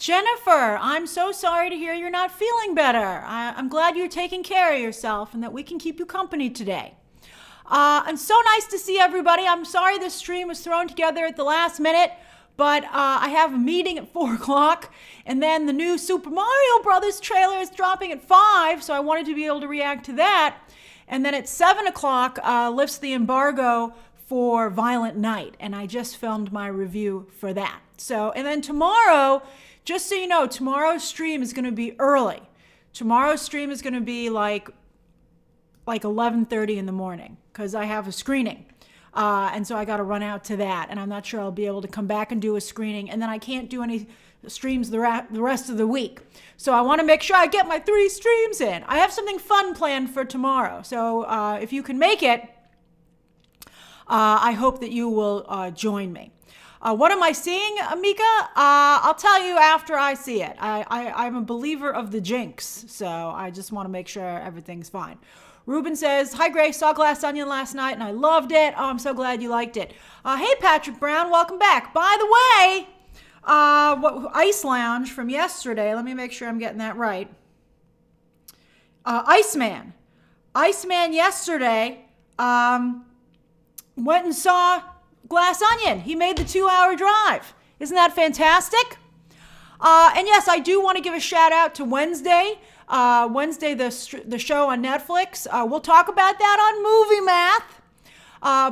Jennifer, I'm so sorry to hear you're not feeling better. I'm glad you're taking care of yourself and that we can keep you company today. And so nice to see everybody. I'm sorry this stream was thrown together at the last minute, but I have a meeting at 4 o'clock, and then the new Super Mario Brothers trailer is dropping at 5, so I wanted to be able to react to that. And then at 7 o'clock, lifts the embargo for Violent Night, and I just filmed my review for that. So, and then tomorrow, just so you know, tomorrow's stream is going to be early. Tomorrow's stream is going to be like 11:30 in the morning because I have a screening. And so I got to run out to that, and I'm not sure I'll be able to come back and do a screening, and then I can't do any streams the rest of the week. So I want to make sure I get my 3 streams in. I have something fun planned for tomorrow, so if you can make it, I hope that you will join me. What am I seeing, Amika? I'll tell you after I see it. I'm a believer of the jinx, so I just want to make sure everything's fine. Ruben says, hi Grace, saw Glass Onion last night and I loved it. Oh, I'm so glad you liked it. Hey Patrick Brown, welcome back. By the way, Ice Lounge from yesterday, let me make sure I'm getting that right. Iceman yesterday went and saw Glass Onion. He made the 2-hour drive. Isn't that fantastic? And yes, I do want to give a shout out to Wednesday. Wednesday, the show on Netflix. We'll talk about that on Movie Math.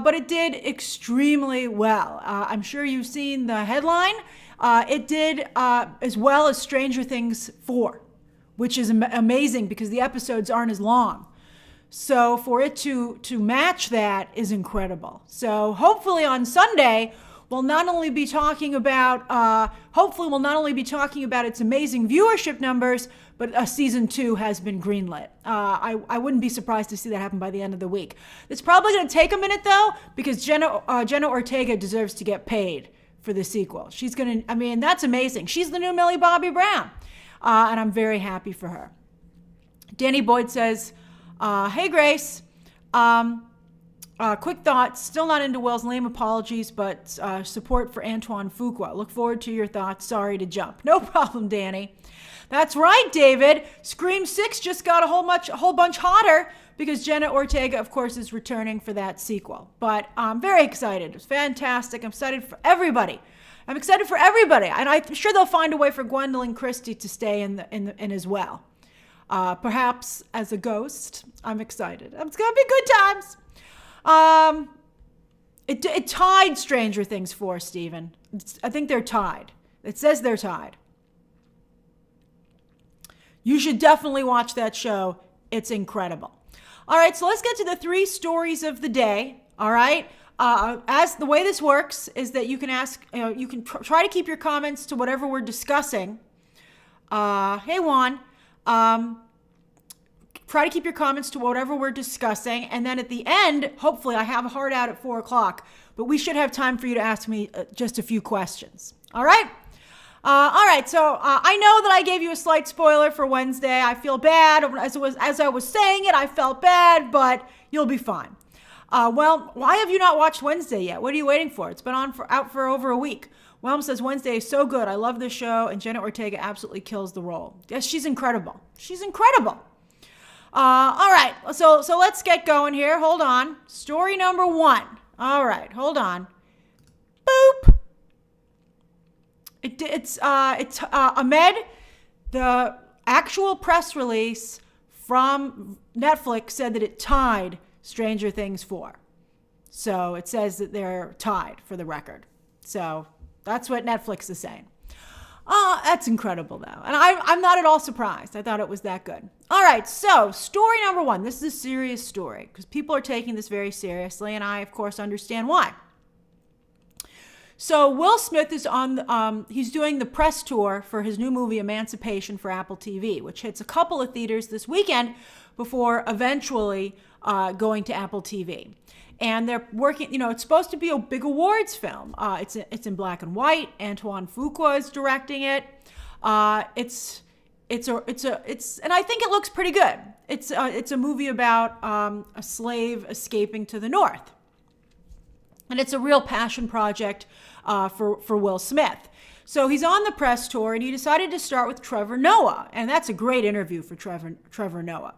But it did extremely well. I'm sure you've seen the headline. It did as well as Stranger Things 4, which is amazing because the episodes aren't as long. So for it to match that is incredible. So hopefully on Sunday, we'll not only be talking about its amazing viewership numbers, but season 2 has been greenlit. I wouldn't be surprised to see that happen by the end of the week. It's probably going to take a minute though, because Jenna Ortega deserves to get paid for the sequel. That's amazing. She's the new Millie Bobby Brown, and I'm very happy for her. Danny Boyd says, hey Grace, quick thoughts, still not into Will's lame apologies, but support for Antoine Fuqua. Look forward to your thoughts. Sorry to jump. No problem, Danny. That's right, David. Scream 6 just got a whole bunch hotter because Jenna Ortega, of course, is returning for that sequel. But I'm very excited. It's fantastic. I'm excited for everybody. And I'm sure they'll find a way for Gwendolyn Christie to stay in as well. Perhaps as a ghost. I'm excited. It's going to be good times. It tied Stranger Things 4, Stephen. I think they're tied. It says they're tied. You should definitely watch that show. It's incredible. All right, so let's get to the 3 stories of the day. All right. As the way this works is that you can ask, you can try to keep your comments to whatever we're discussing. Hey Juan. Try to keep your comments to whatever we're discussing. And then at the end, hopefully I have a hard out at 4 o'clock, but we should have time for you to ask me just a few questions. All right. All right. So I know that I gave you a slight spoiler for Wednesday. I feel bad. As I was saying it, I felt bad, but you'll be fine. Well, why have you not watched Wednesday yet? What are you waiting for? It's been out for over a week. Whelm says, Wednesday is so good. I love this show. And Jenna Ortega absolutely kills the role. Yes, she's incredible. She's incredible. All right. So let's get going here. Hold on. Story number 1. All right. Hold on. Boop. It's Ahmed. The actual press release from Netflix said that it tied Stranger Things 4. So it says that they're tied for the record. So that's what Netflix is saying. That's incredible, though. And I'm not at all surprised. I thought it was that good. All right, so story number 1. This is a serious story because people are taking this very seriously, and I, of course, understand why. So Will Smith is he's doing the press tour for his new movie, Emancipation, for Apple TV, which hits a couple of theaters this weekend before eventually going to Apple TV. And they're working, it's supposed to be a big awards film. It's in black and white. Antoine Fuqua is directing it. And I think it looks pretty good. It's a movie about a slave escaping to the north. And it's a real passion project for Will Smith. So he's on the press tour, and he decided to start with Trevor Noah. And that's a great interview for Trevor Noah.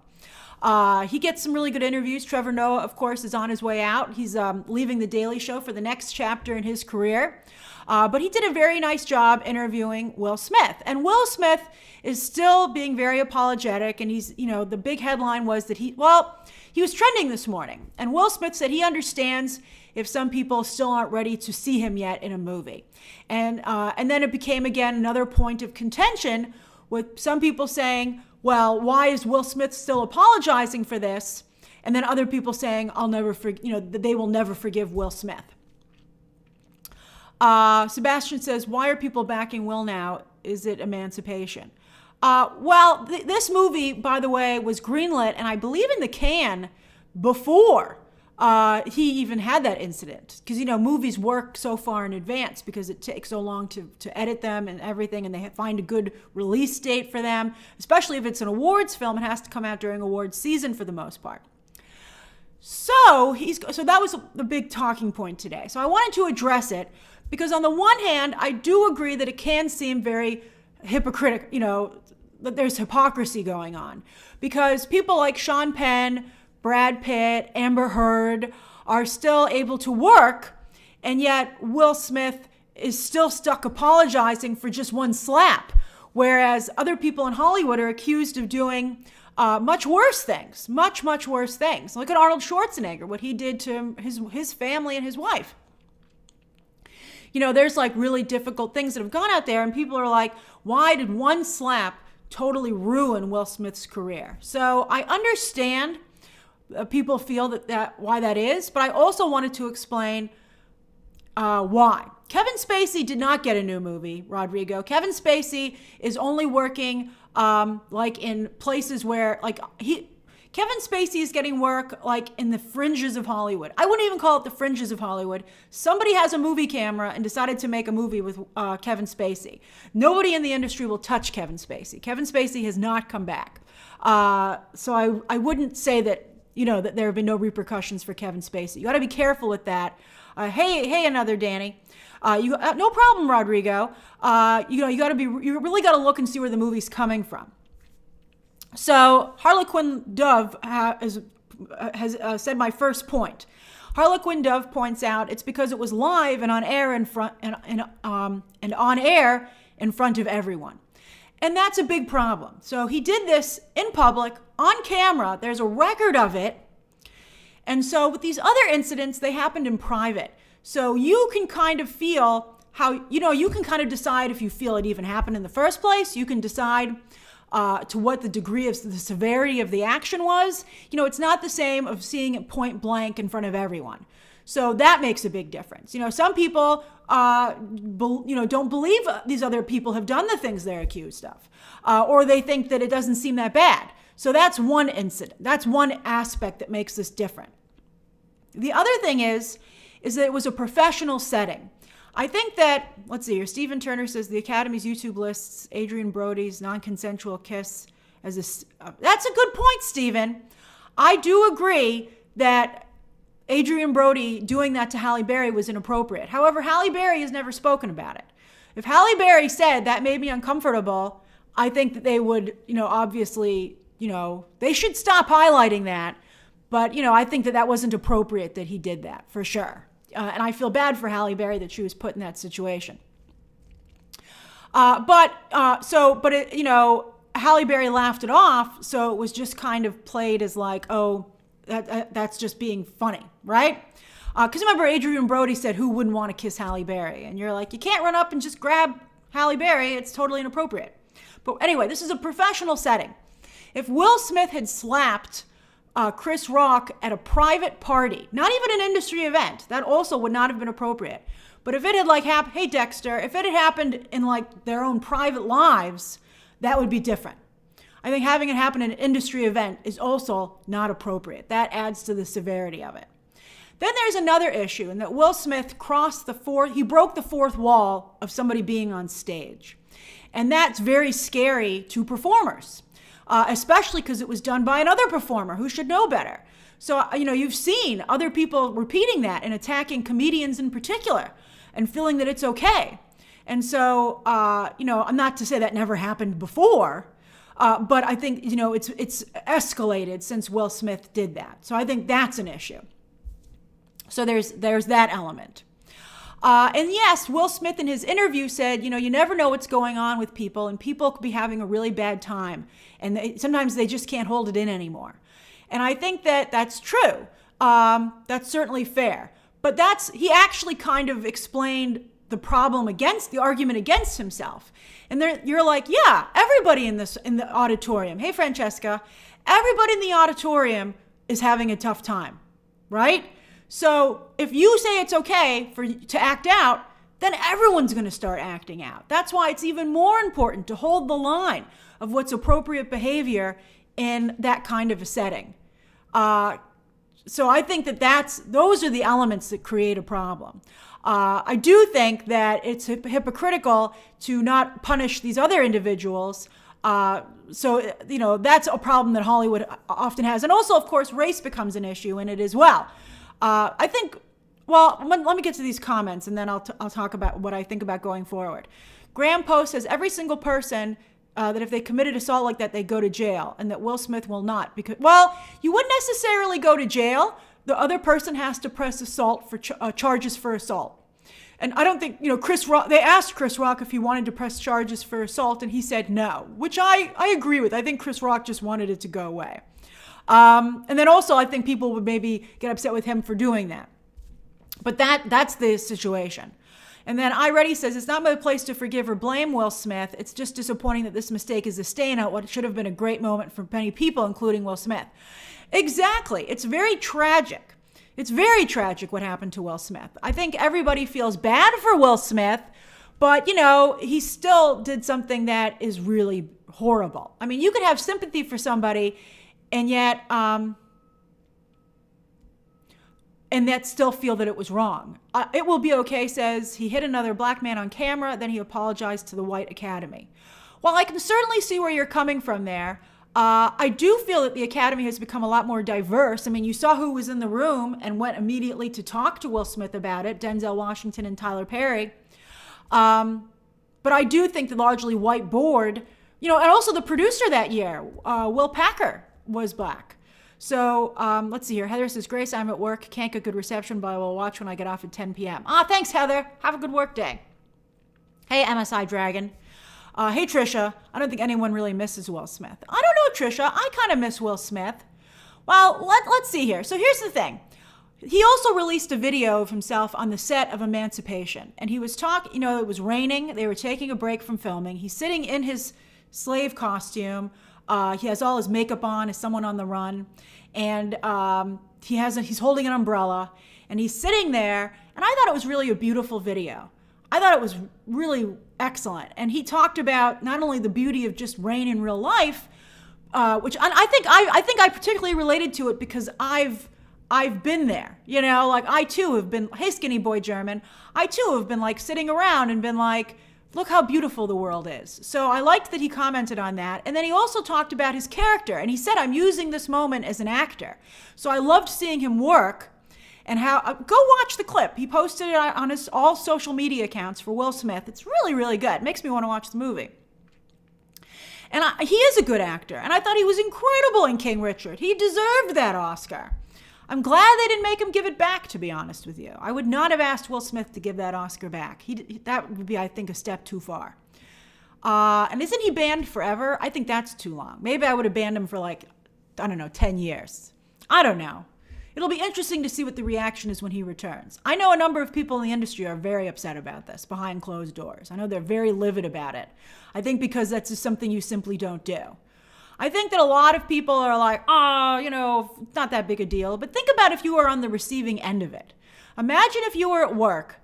He gets some really good interviews. Trevor Noah, of course, is on his way out. He's leaving The Daily Show for the next chapter in his career. But he did a very nice job interviewing Will Smith. And Will Smith is still being very apologetic. And he's, the big headline was that he was trending this morning. And Will Smith said he understands if some people still aren't ready to see him yet in a movie. And then it became, again, another point of contention with some people saying, well, why is Will Smith still apologizing for this? And then other people saying, that they will never forgive Will Smith. Sebastian says, why are people backing Will now? Is it emancipation? This movie, by the way, was greenlit, and I believe in the can before he even had that incident. Because, movies work so far in advance because it takes so long to edit them and everything, and they find a good release date for them. Especially if it's an awards film, it has to come out during awards season for the most part. So that was the big talking point today. So I wanted to address it because on the one hand, I do agree that it can seem very hypocritical, that there's hypocrisy going on. Because people like Sean Penn, Brad Pitt, Amber Heard are still able to work, and yet Will Smith is still stuck apologizing for just one slap, whereas other people in Hollywood are accused of doing much worse things, much worse things. Look at Arnold Schwarzenegger, what he did to his family and his wife. There's like really difficult things that have gone out there, and people are like, why did one slap totally ruin Will Smith's career? So I understand people feel that why that is, but I also wanted to explain why. Kevin Spacey did not get a new movie, Rodrigo. Kevin Spacey is only working in places where Kevin Spacey is getting work in the fringes of Hollywood. I wouldn't even call it the fringes of Hollywood. Somebody has a movie camera and decided to make a movie with Kevin Spacey. Nobody in the industry will touch Kevin Spacey. Kevin Spacey has not come back. So I wouldn't say that that there have been no repercussions for Kevin Spacey. You got to be careful with that. Hey, another Danny. No problem, Rodrigo. You really got to look and see where the movie's coming from. So Harlequin Dove has said my first point. Harlequin Dove points out it's because it was live and on air in front of everyone. And that's a big problem. So he did this in public, on camera. There's a record of it. And so with these other incidents, they happened in private. So you can kind of feel how, you can kind of decide if you feel it even happened in the first place. You can decide to what the degree of the severity of the action was. It's not the same of seeing it point blank in front of everyone. So that makes a big difference. Some people, don't believe these other people have done the things they're accused of, or they think that it doesn't seem that bad. So that's one incident. That's one aspect that makes this different. The other thing is that it was a professional setting. I think that, let's see here, Stephen Turner says the Academy's YouTube lists Adrian Brody's non-consensual kiss as that's a good point, Stephen. I do agree that Adrian Brody doing that to Halle Berry was inappropriate. However, Halle Berry has never spoken about it. If Halle Berry said that made me uncomfortable, I think that they would, obviously, they should stop highlighting that. But, I think that wasn't appropriate that he did that, for sure. And I feel bad for Halle Berry that she was put in that situation. Halle Berry laughed it off, so it was just kind of played as like, oh, that's just being funny, right? Because remember, Adrian Brody said, who wouldn't want to kiss Halle Berry? And you're like, you can't run up and just grab Halle Berry. It's totally inappropriate. But anyway, this is a professional setting. If Will Smith had slapped Chris Rock at a private party, not even an industry event, that also would not have been appropriate. But if it had happened, hey Dexter, if it had happened in their own private lives, that would be different. I think having it happen in an industry event is also not appropriate. That adds to the severity of it. Then there's another issue in that Will Smith he broke the fourth wall of somebody being on stage. And that's very scary to performers. Especially because it was done by another performer who should know better. So, you've seen other people repeating that and attacking comedians in particular and feeling that it's okay. And so, I'm not to say that never happened before, but I think, it's escalated since Will Smith did that. So I think that's an issue. So there's that element. And yes, Will Smith in his interview said, you never know what's going on with people, and people could be having a really bad time. And sometimes they just can't hold it in anymore. And I think that that's true. That's certainly fair. But he actually kind of explained the problem the argument against himself. And you're like, yeah, everybody in the auditorium. Hey, Francesca, everybody in the auditorium is having a tough time, right? So if you say it's okay to act out, then everyone's going to start acting out. That's why it's even more important to hold the line of what's appropriate behavior in that kind of a setting. So I think those are the elements that create a problem. I do think that it's hypocritical to not punish these other individuals. So that's a problem that Hollywood often has. And also, of course, race becomes an issue in it as well. I think, let me get to these comments and then I'll talk about what I think about going forward. Graham Post says every single person that if they committed assault like that, they go to jail, and that Will Smith will not. Because, you wouldn't necessarily go to jail. The other person has to press assault for charges for assault. And I don't think, Chris Rock, they asked Chris Rock if he wanted to press charges for assault, and he said no, which I agree with. I think Chris Rock just wanted it to go away. And then also I think people would maybe get upset with him for doing that. But that's the situation. And then iReady says, it's not my place to forgive or blame Will Smith. It's just disappointing that this mistake is a stain on what should have been a great moment for many people, including Will Smith. Exactly. It's very tragic. It's very tragic what happened to Will Smith. I think everybody feels bad for Will Smith, but, he still did something that is really horrible. I mean, you could have sympathy for somebody and yet, and yet still feel that it was wrong. It Will Be Okay says he hit another black man on camera, then he apologized to the white Academy. Well, I can certainly see where you're coming from there. I do feel that the Academy has become a lot more diverse. I mean, you saw who was in the room and went immediately to talk to Will Smith about it, Denzel Washington and Tyler Perry. But I do think the largely white board, and also the producer that year, Will Packer, was black. So let's see here. Heather says, Grace, I'm at work. Can't get good reception, but I will watch when I get off at 10 p.m. Thanks, Heather. Have a good work day. Hey, MSI Dragon. Hey, Trisha. I don't think anyone really misses Will Smith. I don't know, Trisha. I kind of miss Will Smith. Well, let's see here. So here's the thing. He also released a video of himself on the set of Emancipation. And he was talking, it was raining. They were taking a break from filming. He's sitting in his slave costume. He has all his makeup on as someone on the run. And he's holding an umbrella. And he's sitting there. And I thought it was really a beautiful video. I thought it was really excellent. And he talked about not only the beauty of just rain in real life, which I think I particularly related to it because I've been there, like I too have been, hey, skinny boy German, I too have been like sitting around and been like, look how beautiful the world is. So I liked that he commented on that. And then he also talked about his character. And he said, I'm using this moment as an actor. So I loved seeing him work. And how, go watch the clip. He posted it on his all social media accounts for Will Smith. It's really, really good. It makes me want to watch the movie. And he is a good actor. And I thought he was incredible in King Richard. He deserved that Oscar. I'm glad they didn't make him give it back, to be honest with you. I would not have asked Will Smith to give that Oscar back. That would be, I think, a step too far. And isn't he banned forever? I think that's too long. Maybe I would have banned him for 10 years. I don't know. It'll be interesting to see what the reaction is when he returns. I know a number of people in the industry are very upset about this behind closed doors. I know they're very livid about it. I think because that's just something you simply don't do. I think that a lot of people are like, it's not that big a deal. But think about if you were on the receiving end of it. Imagine if you were at work,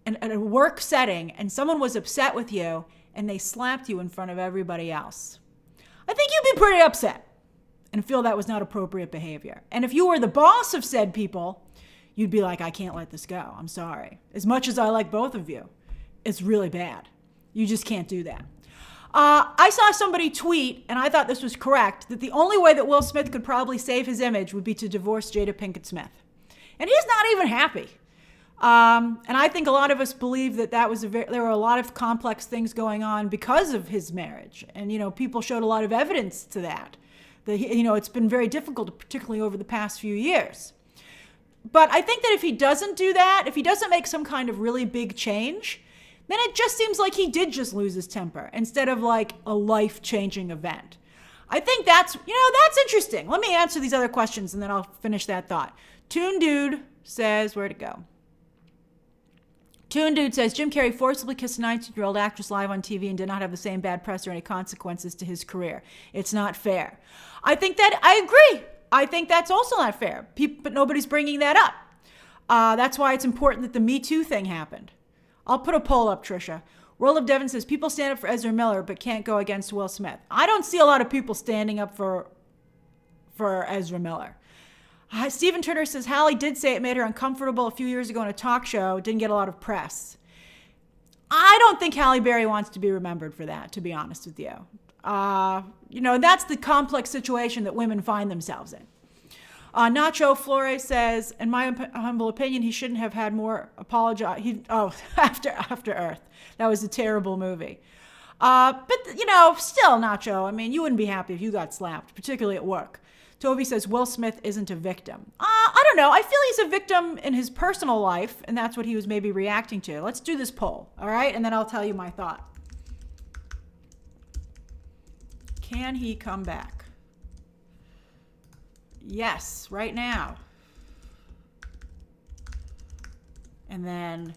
and at a work setting, and someone was upset with you, and they slapped you in front of everybody else. I think you'd be pretty upset and feel that was not appropriate behavior. And if you were the boss of said people, you'd be like, I can't let this go. I'm sorry. As much as I like both of you, it's really bad. You just can't do that. I saw somebody tweet, and I thought this was correct, that the only way that Will Smith could probably save his image would be to divorce Jada Pinkett Smith. And he's not even happy. And I think a lot of us believe that there were a lot of complex things going on because of his marriage. And, people showed a lot of evidence to that. It's been very difficult, particularly over the past few years. But I think that if he doesn't do that, if he doesn't make some kind of really big change, then it just seems like he did just lose his temper instead of like a life-changing event. I think that's interesting. Let me answer these other questions and then I'll finish that thought. Toon Dude says, where'd it go? Toon Dude says, Jim Carrey forcibly kissed a 19-year-old actress live on TV and did not have the same bad press or any consequences to his career. It's not fair. I agree. I think that's also not fair. But nobody's bringing that up. That's why it's important that the Me Too thing happened. I'll put a poll up, Trisha. World of Devon says, people stand up for Ezra Miller but can't go against Will Smith. I don't see a lot of people standing up for Ezra Miller. Stephen Turner says, Hallie did say it made her uncomfortable a few years ago in a talk show. Didn't get a lot of press. I don't think Halle Berry wants to be remembered for that, to be honest with you. That's the complex situation that women find themselves in. Nacho Flores says, in my humble opinion, he shouldn't have had more apologize. After Earth. That was a terrible movie. But still, Nacho, I mean, you wouldn't be happy if you got slapped, particularly at work. Toby says, Will Smith isn't a victim. I don't know. I feel he's a victim in his personal life, and that's what he was maybe reacting to. Let's do this poll, all right? And then I'll tell you my thought. Can he come back? Yes, right now. And then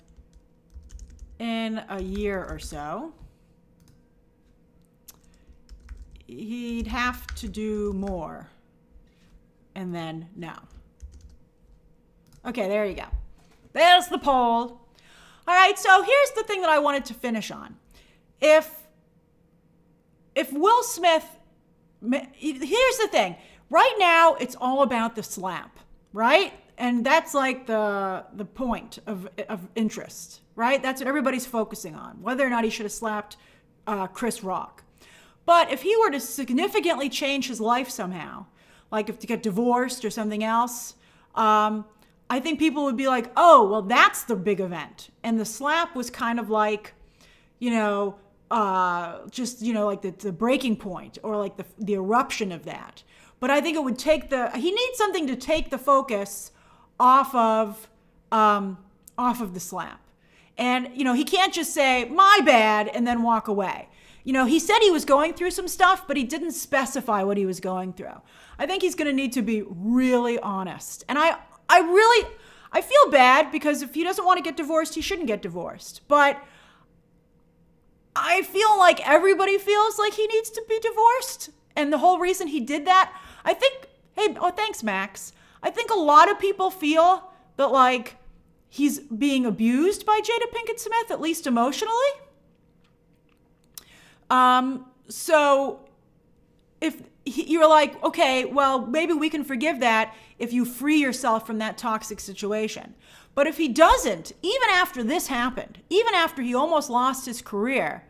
in a year or so, he'd have to do more. And then no. Okay, there you go. There's the poll. All right, so here's the thing that I wanted to finish on. If Will Smith, here's the thing. Right now, it's all about the slap, right? And that's like the point of interest, right? That's what everybody's focusing on, whether or not he should have slapped Chris Rock. But if he were to significantly change his life somehow, like if to get divorced or something else, I think people would be like, oh, well, that's the big event. And the slap was kind of like, like the breaking point or like the eruption of that. But I think it would he needs something to take the focus off of the slap. And, he can't just say, my bad, and then walk away. He said he was going through some stuff, but he didn't specify what he was going through. I think he's going to need to be really honest. And I feel bad because if he doesn't want to get divorced, he shouldn't get divorced. But I feel like everybody feels like he needs to be divorced. And the whole reason he did that, I think, thanks, Max. I think a lot of people feel that like he's being abused by Jada Pinkett Smith, at least emotionally. So if you're like, okay, well, maybe we can forgive that if you free yourself from that toxic situation. But if he doesn't, even after this happened, even after he almost lost his career,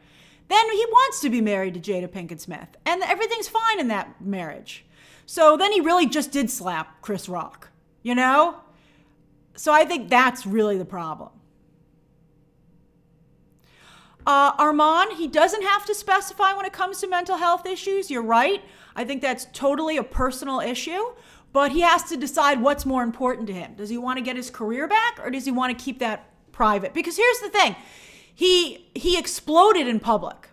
then he wants to be married to Jada Pinkett Smith. And everything's fine in that marriage. So then he really just did slap Chris Rock, So I think that's really the problem. Armand, he doesn't have to specify when it comes to mental health issues. You're right. I think that's totally a personal issue, but he has to decide what's more important to him. Does he want to get his career back or does he want to keep that private? Because here's the thing. He exploded in public.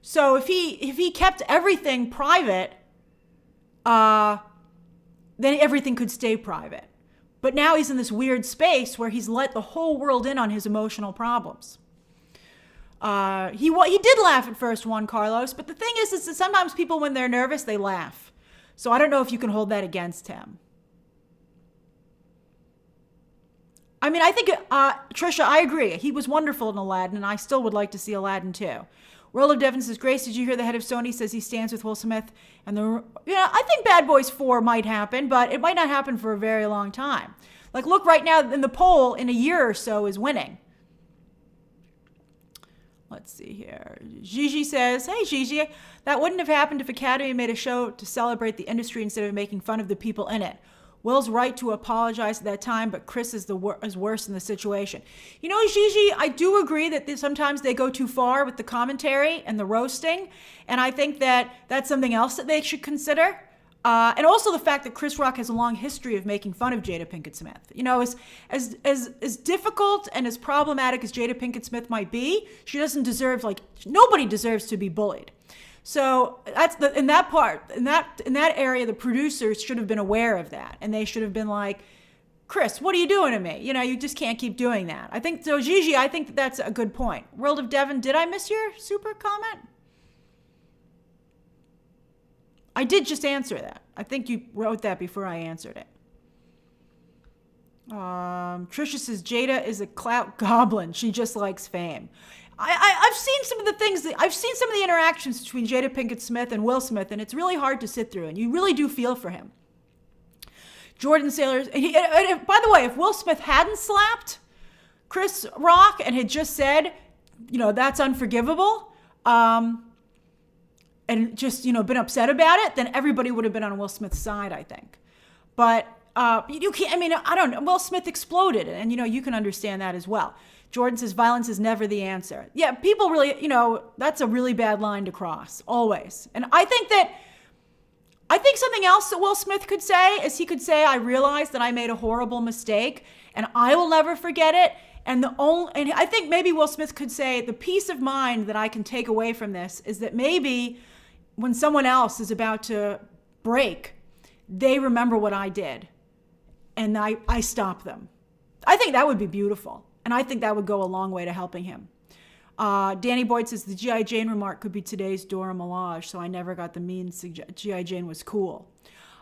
So if he kept everything private, then everything could stay private. But now he's in this weird space where he's let the whole world in on his emotional problems. He did laugh at first, Juan Carlos, but the thing is that sometimes people, when they're nervous, they laugh. So I don't know if you can hold that against him. I mean, I think, Trisha, I agree. He was wonderful in Aladdin, and I still would like to see Aladdin too. World of Devon says, Grace, did you hear the head of Sony says he stands with Will Smith? And I think Bad Boys 4 might happen, but it might not happen for a very long time. Like, look right now in the poll, in a year or so is winning. Let's see here. Gigi says, hey, Gigi, that wouldn't have happened if Academy made a show to celebrate the industry instead of making fun of the people in it. Will's right to apologize at that time, but Chris is worse in the situation. You know, Gigi, I do agree that sometimes they go too far with the commentary and the roasting, and I think that that's something else that they should consider. And also the fact that Chris Rock has a long history of making fun of Jada Pinkett Smith. You know, as difficult and as problematic as Jada Pinkett Smith might be, she doesn't deserve, nobody deserves to be bullied. So that's in that area, the producers should have been aware of that, and they should have been like, Chris, what are you doing to me? You know, you just can't keep doing that. I think so, Gigi. I think that's a good point. World of Devon, did I miss your super comment? I did just answer that. I think you wrote that before I answered it. Trisha says Jada is a clout goblin. She just likes fame. I've seen some of the things I've seen some of the interactions between Jada Pinkett Smith and Will Smith, and it's really hard to sit through, and you really do feel for him. Jordan Sailors, and by the way, if Will Smith hadn't slapped Chris Rock and had just said, you know, that's unforgivable, and just, you know, been upset about it, then everybody would have been on Will Smith's side, I think. But you can't, I mean, I don't know. Will Smith exploded, and, you know, you can understand that as well. Jordan says violence is never the answer. Yeah, people really, you know, that's a really bad line to cross, always. And I think something else that Will Smith could say is he could say, I realized that I made a horrible mistake, and I will never forget it. And I think maybe Will Smith could say, the peace of mind that I can take away from this is that maybe when someone else is about to break, they remember what I did, and I stop them. I think that would be beautiful, and I think that would go a long way to helping him. Danny Boyd says the G.I. Jane remark could be today's Dora Milaje, so I never got the mean G.I. Jane was cool.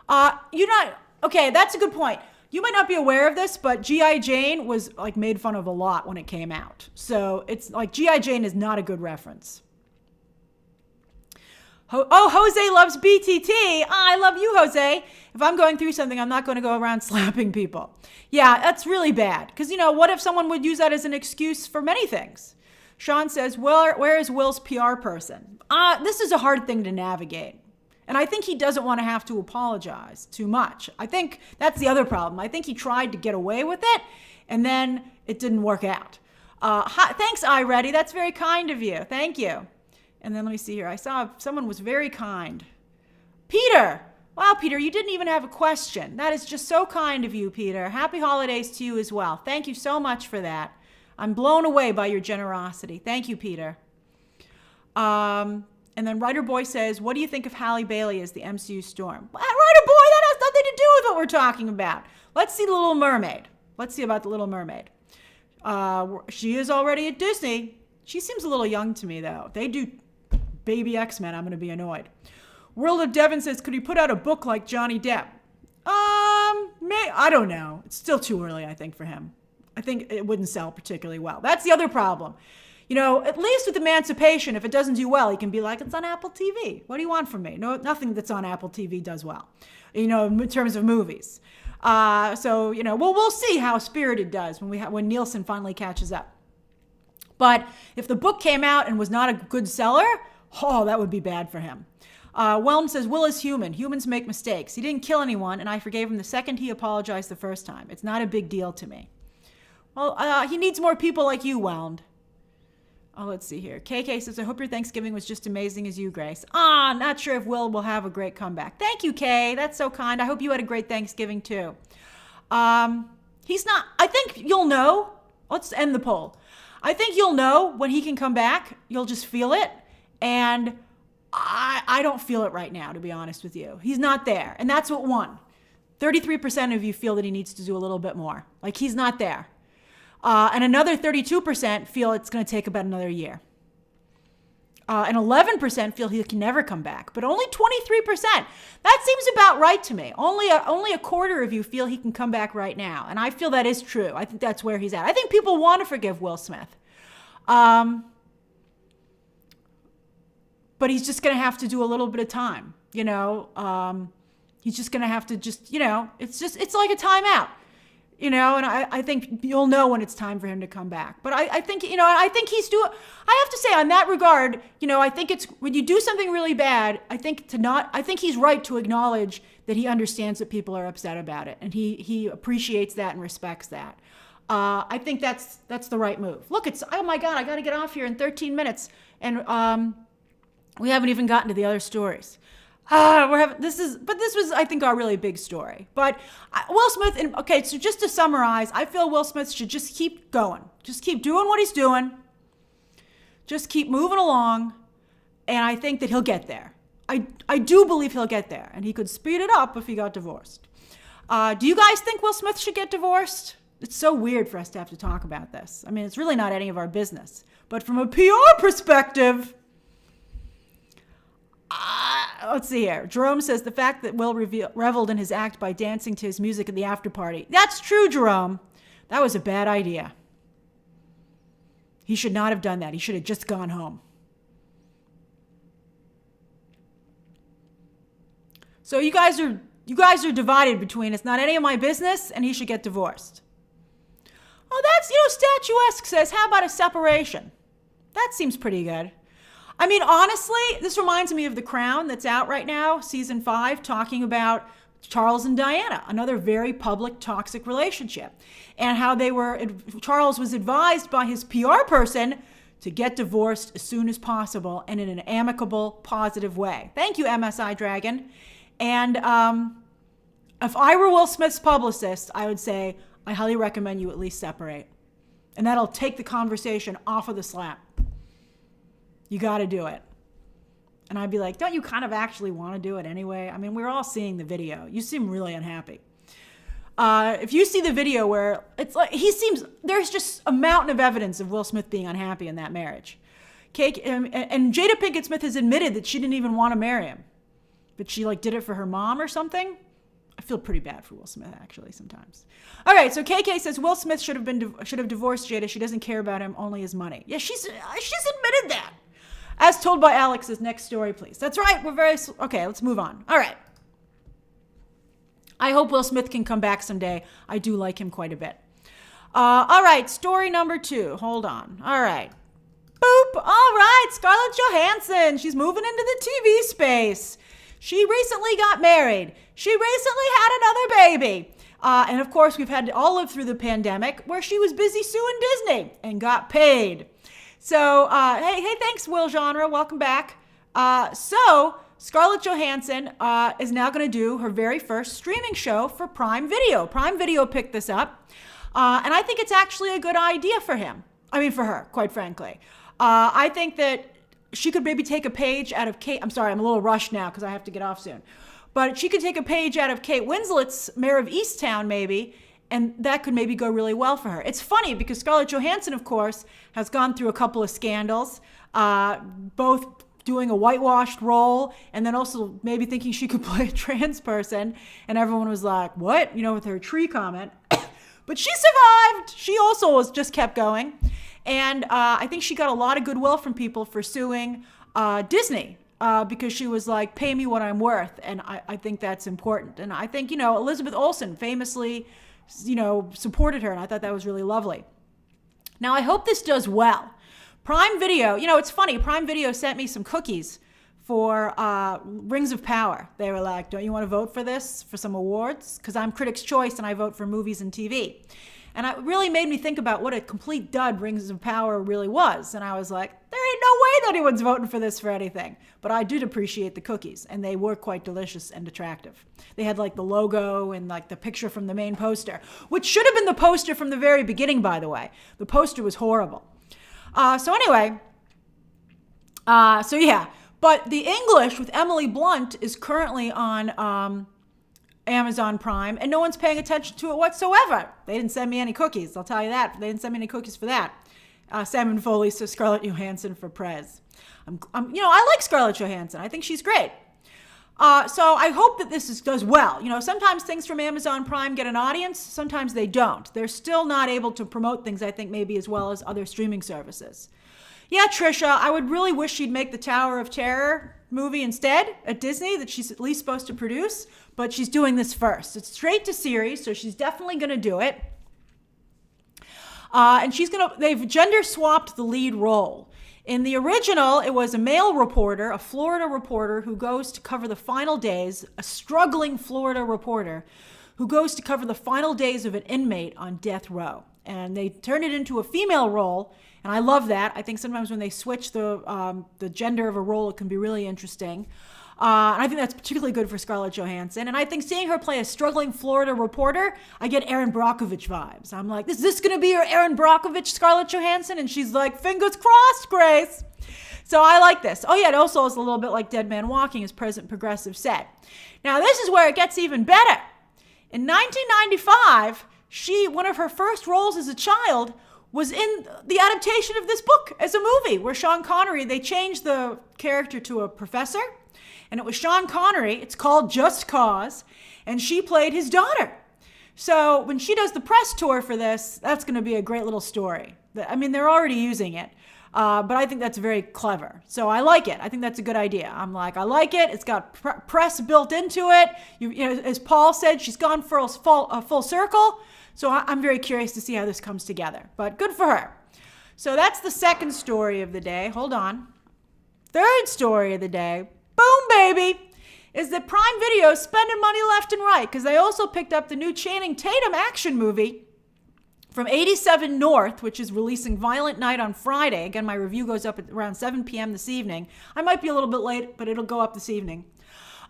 Okay, that's a good point. You might not be aware of this, but G.I. Jane was like made fun of a lot when it came out. So it's like G.I. Jane is not a good reference. Jose loves BTT. I love you, Jose. If I'm going through something, I'm not going to go around slapping people. Yeah, that's really bad. Because, you know, what if someone would use that as an excuse for many things? Sean says, where is Will's PR person? This is a hard thing to navigate. And I think he doesn't want to have to apologize too much. I think that's the other problem. I think he tried to get away with it, and then it didn't work out. Thanks, iReady. That's very kind of you. Thank you. And then let me see here. I saw someone was very kind. Peter. Wow, Peter, you didn't even have a question. That is just so kind of you, Peter. Happy holidays to you as well. Thank you so much for that. I'm blown away by your generosity. Thank you, Peter. And then Writer Boy says, what do you think of Halle Bailey as the MCU Storm? Writer Boy, that has nothing to do with what we're talking about. Let's see The Little Mermaid. Let's see about The Little Mermaid. She is already at Disney. She seems a little young to me, though. They do baby X-Men. I'm going to be annoyed. World of Devon says, could he put out a book like Johnny Depp? I don't know. It's still too early, I think, for him. I think it wouldn't sell particularly well. That's the other problem. You know, at least with Emancipation, if it doesn't do well, he can be like, it's on Apple TV. What do you want from me? No, nothing that's on Apple TV does well, you know, in terms of movies. So, you know, we'll see how Spirited does when Nielsen finally catches up. But if the book came out and was not a good seller, that would be bad for him. Whelm says, Will is human. Humans make mistakes. He didn't kill anyone, and I forgave him the second he apologized the first time. It's not a big deal to me. Well, he needs more people like you, Whelmed. Let's see here. KK says, I hope your Thanksgiving was just amazing as you, Grace. Not sure if Will have a great comeback. Thank you, Kay. That's so kind. I hope you had a great Thanksgiving, too. He's not, I think you'll know. Let's end the poll. I think you'll know when he can come back. You'll just feel it. And I don't feel it right now, to be honest with you. He's not there. And that's what won. 33% of you feel that he needs to do a little bit more. Like, he's not there. And another 32% feel it's going to take about another year. And 11% feel he can never come back. But only 23%. That seems about right to me. Only a quarter of you feel he can come back right now. And I feel that is true. I think that's where he's at. I think people want to forgive Will Smith. But he's just going to have to do a little bit of time. You know, he's just going to have to it's like a timeout. And I think you'll know when it's time for him to come back. But I think, I think he's doing, I have to say on that regard, I think it's, when you do something really bad, I think he's right to acknowledge that he understands that people are upset about it. And he appreciates that and respects that. I think that's the right move. Look, oh my God, I got to get off here in 13 minutes. And we haven't even gotten to the other stories. This was, I think, our really big story. But Will Smith, okay, so just to summarize, I feel Will Smith should just keep going. Just keep doing what he's doing. Just keep moving along. And I think that he'll get there. I do believe he'll get there. And he could speed it up if he got divorced. Do you guys think Will Smith should get divorced? It's so weird for us to have to talk about this. I mean, it's really not any of our business. But from a PR perspective... let's see here. Jerome says the fact that Will reveled in his act by dancing to his music at the after party. That's true, Jerome. That was a bad idea. He should not have done that. He should have just gone home. So you guys are divided between it's not any of my business and he should get divorced. Oh, that's, statuesque says, how about a separation? That seems pretty good. I mean, honestly, this reminds me of The Crown that's out right now, season 5, talking about Charles and Diana, another very public toxic relationship, and how Charles was advised by his PR person to get divorced as soon as possible and in an amicable, positive way. Thank you, MSI Dragon. And if I were Will Smith's publicist, I would say, I highly recommend you at least separate. And that'll take the conversation off of the slap. You got to do it. And I'd be like, don't you kind of actually want to do it anyway? I mean, we're all seeing the video. You seem really unhappy. If you see the video where it's like, there's just a mountain of evidence of Will Smith being unhappy in that marriage. And Jada Pinkett Smith has admitted that she didn't even want to marry him. But she did it for her mom or something. I feel pretty bad for Will Smith, actually, sometimes. All right, so KK says Will Smith should have divorced Jada. She doesn't care about him, only his money. Yeah, she's admitted that. As told by Alex's next story, please. That's right. Okay, let's move on. All right. I hope Will Smith can come back someday. I do like him quite a bit. All right, story number 2. Hold on. All right. Boop. All right, Scarlett Johansson. She's moving into the TV space. She recently got married. She recently had another baby. And of course, we've had to all live through the pandemic where she was busy suing Disney and got paid. So, hey, thanks, Will Genre. Welcome back. So, Scarlett Johansson is now going to do her very first streaming show for Prime Video. Prime Video picked this up. And I think it's actually a good idea for her, quite frankly. I think that she could maybe take a page out of Kate. I'm sorry, I'm a little rushed now because I have to get off soon. But she could take a page out of Kate Winslet's Mayor of Easttown, maybe, and that could maybe go really well for her. It's funny because Scarlett Johansson, of course, has gone through a couple of scandals, both doing a whitewashed role and then also maybe thinking she could play a trans person. And everyone was like, what? With her tree comment. But she survived. She also just kept going. And I think she got a lot of goodwill from people for suing Disney because she was like, pay me what I'm worth. And I think that's important. And I think, Elizabeth Olsen famously supported her, and I thought that was really lovely. Now, I hope this does well. Prime Video, it's funny, Prime Video sent me some cookies for Rings of Power. They were like, don't you want to vote for this, for some awards? Because I'm Critics' Choice, and I vote for movies and TV. And it really made me think about what a complete dud Rings of Power really was. And I was like, there ain't no way that anyone's voting for this for anything. But I did appreciate the cookies, and they were quite delicious and attractive. They had the logo and the picture from the main poster, which should have been the poster from the very beginning, by the way. The poster was horrible. So yeah. But the English with Emily Blunt is currently on Amazon Prime, and no one's paying attention to it whatsoever. They didn't send me any cookies, I'll tell you that. They didn't send me any cookies for that. Simon Foley says Scarlett Johansson for Prez. I like Scarlett Johansson. I think she's great. So I hope that this does well. Sometimes things from Amazon Prime get an audience, sometimes they don't. They're still not able to promote things, I think, maybe as well as other streaming services. Yeah, Trisha, I would really wish she'd make the Tower of Terror movie instead at Disney that she's at least supposed to produce, but she's doing this first. It's straight to series, so she's definitely going to do it. And they've gender swapped the lead role. In the original, it was a male reporter, a Florida reporter who goes to cover the final days, a struggling Florida reporter who goes to cover the final days of an inmate on death row. And they turned it into a female role, and I love that. I think sometimes when they switch the gender of a role, it can be really interesting. And I think that's particularly good for Scarlett Johansson. And I think seeing her play a struggling Florida reporter, I get Erin Brockovich vibes. I'm like, is this going to be your Erin Brockovich, Scarlett Johansson? And she's like, fingers crossed, Grace. So I like this. Oh yeah, it also is a little bit like Dead Man Walking, as President Progressive said. Now this is where it gets even better. In 1995, one of her first roles as a child was in the adaptation of this book as a movie where Sean Connery, they changed the character to a professor, and it was Sean Connery. It's called Just Cause, and she played his daughter. So when she does the press tour for this, that's going to be a great little story. I mean, they're already using it, but I think that's very clever. So I like it. I think that's a good idea. I'm like, I like it. It's got press built into it. You know, as Paul said, she's gone for a full circle. So I'm very curious to see how this comes together, but good for her. So that's the second story of the day. Hold on. Third story of the day, boom, baby, is that Prime Video is spending money left and right because they also picked up the new Channing Tatum action movie from 87 North, which is releasing Violent Night on Friday. Again, my review goes up at around 7 p.m. this evening. I might be a little bit late, but it'll go up this evening.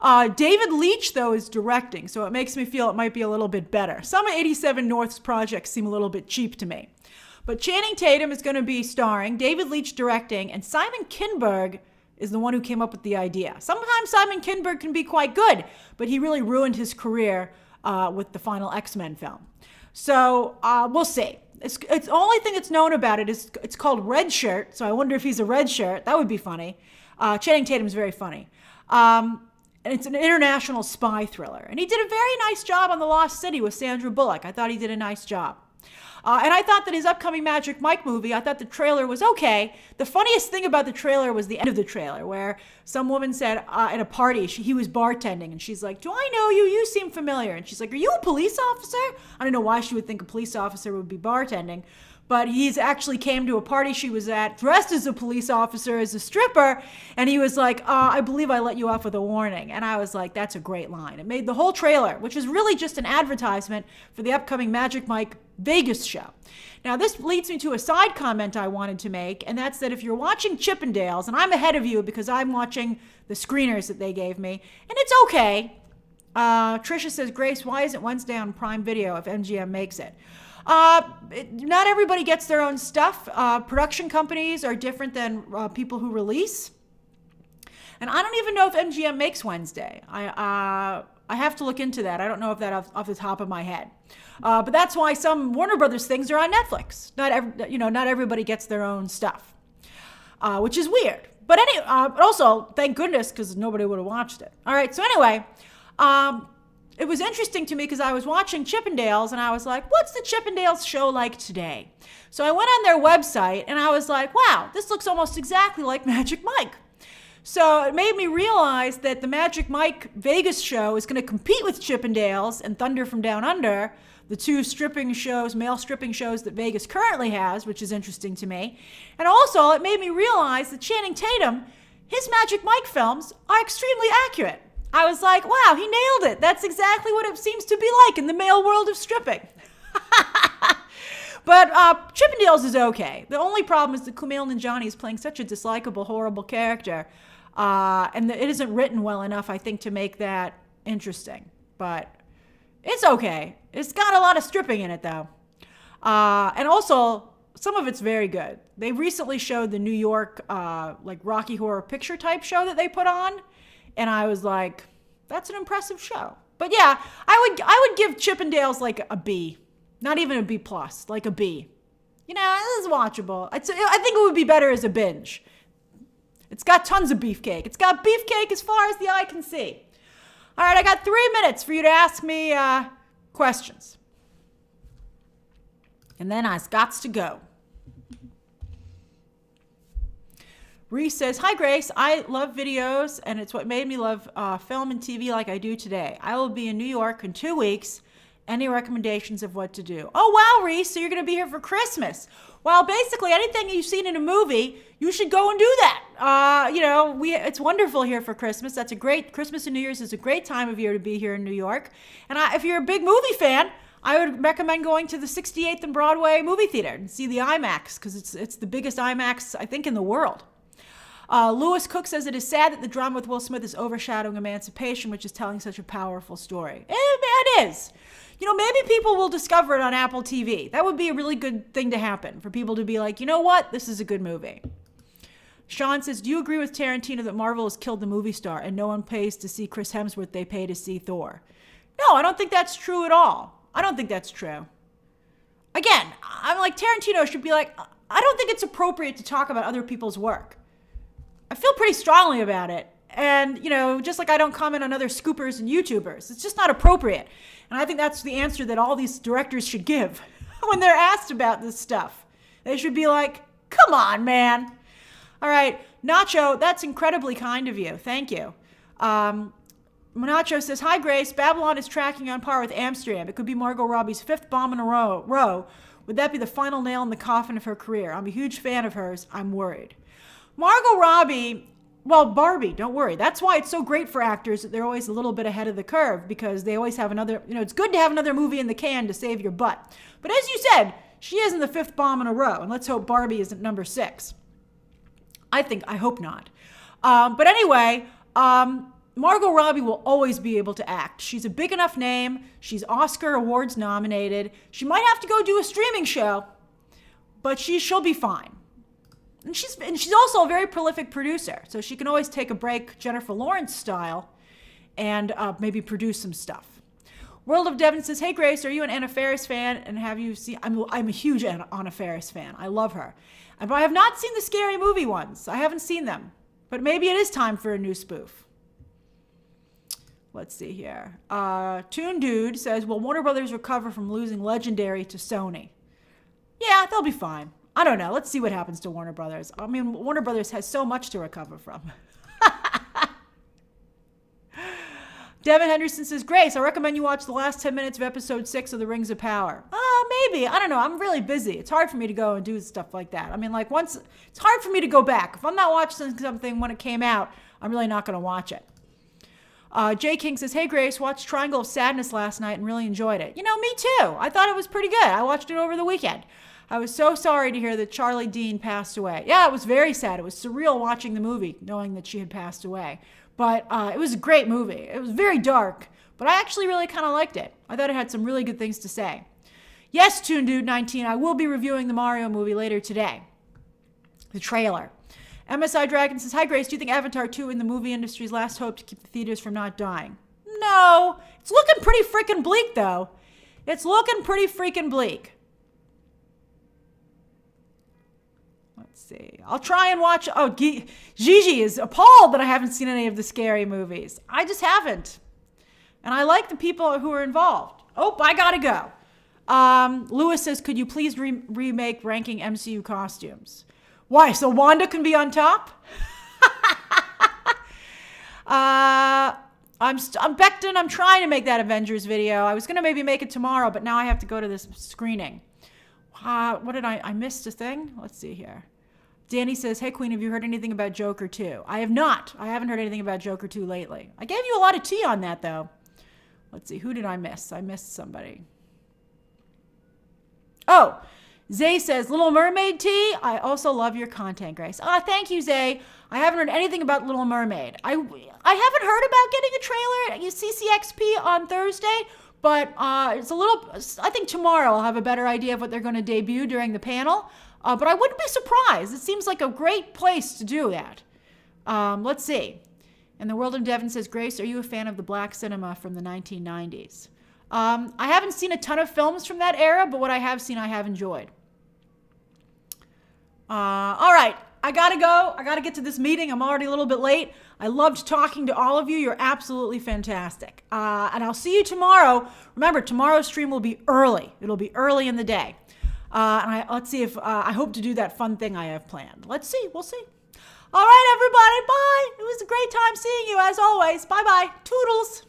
David Leitch, though, is directing, so it makes me feel it might be a little bit better. Some of 87 North's projects seem a little bit cheap to me. But Channing Tatum is going to be starring, David Leitch directing, and Simon Kinberg is the one who came up with the idea. Sometimes Simon Kinberg can be quite good, but he really ruined his career with the final X-Men film. So we'll see. It's the only thing that's known about it is it's called Red Shirt, so I wonder if he's a red shirt. That would be funny. Channing Tatum's very funny. And it's an international spy thriller. And he did a very nice job on The Lost City with Sandra Bullock. I thought he did a nice job. And I thought that his upcoming Magic Mike movie, I thought the trailer was okay. The funniest thing about the trailer was the end of the trailer, where some woman said at a party, he was bartending, and she's like, do I know you? You seem familiar. And she's like, are you a police officer? I don't know why she would think a police officer would be bartending. But he's actually came to a party she was at, dressed as a police officer, as a stripper, and he was like, I believe I let you off with a warning. And I was like, that's a great line. It made the whole trailer, which is really just an advertisement for the upcoming Magic Mike Vegas show. Now, this leads me to a side comment I wanted to make, and that's that if you're watching Chippendales, and I'm ahead of you because I'm watching the screeners that they gave me, and it's okay. Trisha says, Grace, why isn't Wednesday on Prime Video if MGM makes it? Not everybody gets their own stuff. Production companies are different than people who release. And I don't even know if MGM makes Wednesday. I have to look into that. I don't know if that off the top of my head. But that's why some Warner Brothers things are on Netflix. Not everybody gets their own stuff, which is weird. But also, thank goodness, because nobody would have watched it. All right. So anyway, it was interesting to me because I was watching Chippendales and I was like, what's the Chippendales show like today? So I went on their website and I was like, wow, this looks almost exactly like Magic Mike. So it made me realize that the Magic Mike Vegas show is going to compete with Chippendales and Thunder from Down Under, the two stripping shows, male stripping shows that Vegas currently has, which is interesting to me. And also it made me realize that Channing Tatum, his Magic Mike films are extremely accurate. I was like, wow, he nailed it. That's exactly what it seems to be like in the male world of stripping. But Chippendales is okay. The only problem is that Kumail Nanjiani is playing such a dislikable, horrible character. And it isn't written well enough, I think, to make that interesting. But it's okay. It's got a lot of stripping in it, though. And also, some of it's very good. They recently showed the New York, Rocky Horror Picture type show that they put on. And I was like, that's an impressive show. But yeah, I would give Chippendales like a B. Not even a B plus, like a B. You know, this is watchable. I think it would be better as a binge. It's got tons of beefcake. It's got beefcake as far as the eye can see. All right, I got 3 minutes for you to ask me questions. And then I've got to go. Reese says, hi, Grace. I love videos, and it's what made me love film and TV like I do today. I will be in New York in 2 weeks. Any recommendations of what to do? Oh, wow, Reese. So you're going to be here for Christmas. Well, basically, anything you've seen in a movie, you should go and do that. It's wonderful here for Christmas. That's a great, Christmas and New Year's is a great time of year to be here in New York. And if you're a big movie fan, I would recommend going to the 68th and Broadway movie theater and see the IMAX, because it's the biggest IMAX, I think, in the world. Lewis Cook says it is sad that the drama with Will Smith is overshadowing Emancipation, which is telling such a powerful story. It is. Maybe people will discover it on Apple TV. That would be a really good thing to happen, for people to be like, you know what? This is a good movie. Sean says, do you agree with Tarantino that Marvel has killed the movie star and no one pays to see Chris Hemsworth, they pay to see Thor? No, I don't think that's true at all. I don't think that's true. Again, I'm like, Tarantino should be like, I don't think it's appropriate to talk about other people's work. I feel pretty strongly about it. And, just like I don't comment on other scoopers and YouTubers. It's just not appropriate. And I think that's the answer that all these directors should give when they're asked about this stuff. They should be like, come on, man. All right, Nacho, that's incredibly kind of you. Thank you. Nacho says, hi, Grace. Babylon is tracking on par with Amsterdam. It could be Margot Robbie's 5th bomb in a row. Would that be the final nail in the coffin of her career? I'm a huge fan of hers. I'm worried. Margot Robbie, well, Barbie, don't worry. That's why it's so great for actors that they're always a little bit ahead of the curve, because they always have another, it's good to have another movie in the can to save your butt. But as you said, she isn't the 5th bomb in a row, and let's hope Barbie isn't number 6. I hope not. But anyway, Margot Robbie will always be able to act. She's a big enough name. She's Oscar Awards nominated. She might have to go do a streaming show, but she'll be fine. And she's also a very prolific producer, so she can always take a break, Jennifer Lawrence style, and maybe produce some stuff. World of Devon says, hey, Grace, are you an Anna Faris fan? And have you seen, I'm a huge Anna Faris fan. I love her. But I have not seen the Scary Movie ones. I haven't seen them. But maybe it is time for a new spoof. Let's see here. Toon Dude says, will Warner Brothers recover from losing Legendary to Sony? Yeah, they'll be fine. I don't know. Let's see what happens to Warner Brothers. I mean, Warner Brothers has so much to recover from. Devin Henderson says, Grace, I recommend you watch the last 10 minutes of episode 6 of The Rings of Power. Oh, maybe. I don't know. I'm really busy. It's hard for me to go and do stuff like that. I mean, it's hard for me to go back. If I'm not watching something when it came out, I'm really not going to watch it. Jay King says, hey, Grace, watched Triangle of Sadness last night and really enjoyed it. Me too. I thought it was pretty good. I watched it over the weekend. I was so sorry to hear that Charlie Dean passed away. Yeah, it was very sad. It was surreal watching the movie, knowing that she had passed away. But it was a great movie. It was very dark, but I actually really kind of liked it. I thought it had some really good things to say. Yes, Toon Dude 19, I will be reviewing the Mario movie later today. The trailer. MSI Dragon says, hi, Grace, do you think Avatar 2 in the movie industry's last hope to keep the theaters from not dying? No. It's looking pretty freaking bleak, though. It's looking pretty freaking bleak. Let's see. I'll try and watch. Oh, Gigi is appalled that I haven't seen any of the scary movies. I just haven't. And I like the people who are involved. Oh, I gotta go. Lewis says, could you please remake ranking MCU costumes? Why? So Wanda can be on top? I'm Becton. I'm trying to make that Avengers video. I was going to maybe make it tomorrow, but now I have to go to this screening. What did I missed a thing? Let's see here. Danny says, hey, Queen, have you heard anything about Joker 2? I have not. I haven't heard anything about Joker 2 lately. I gave you a lot of tea on that, though. Let's see. Who did I miss? I missed somebody. Oh, Zay says, Little Mermaid tea. I also love your content, Grace. Thank you, Zay. I haven't heard anything about Little Mermaid. I haven't heard about getting a trailer at CCXP on Thursday, but it's a little, I think tomorrow I'll have a better idea of what they're going to debut during the panel. But I wouldn't be surprised. It seems like a great place to do that. Let's see. And the World of Devon says, Grace, are you a fan of the black cinema from the 1990s? I haven't seen a ton of films from that era, but what I have seen, I have enjoyed. All right, I gotta go. I gotta get to this meeting. I'm already a little bit late. I loved talking to all of you. You're absolutely fantastic. And I'll see you tomorrow. Remember, tomorrow's stream will be early. It'll be early in the day. Let's see if I hope to do that fun thing I have planned. Let's see. We'll see. All right, everybody. Bye. It was a great time seeing you as always. Bye-bye. Toodles.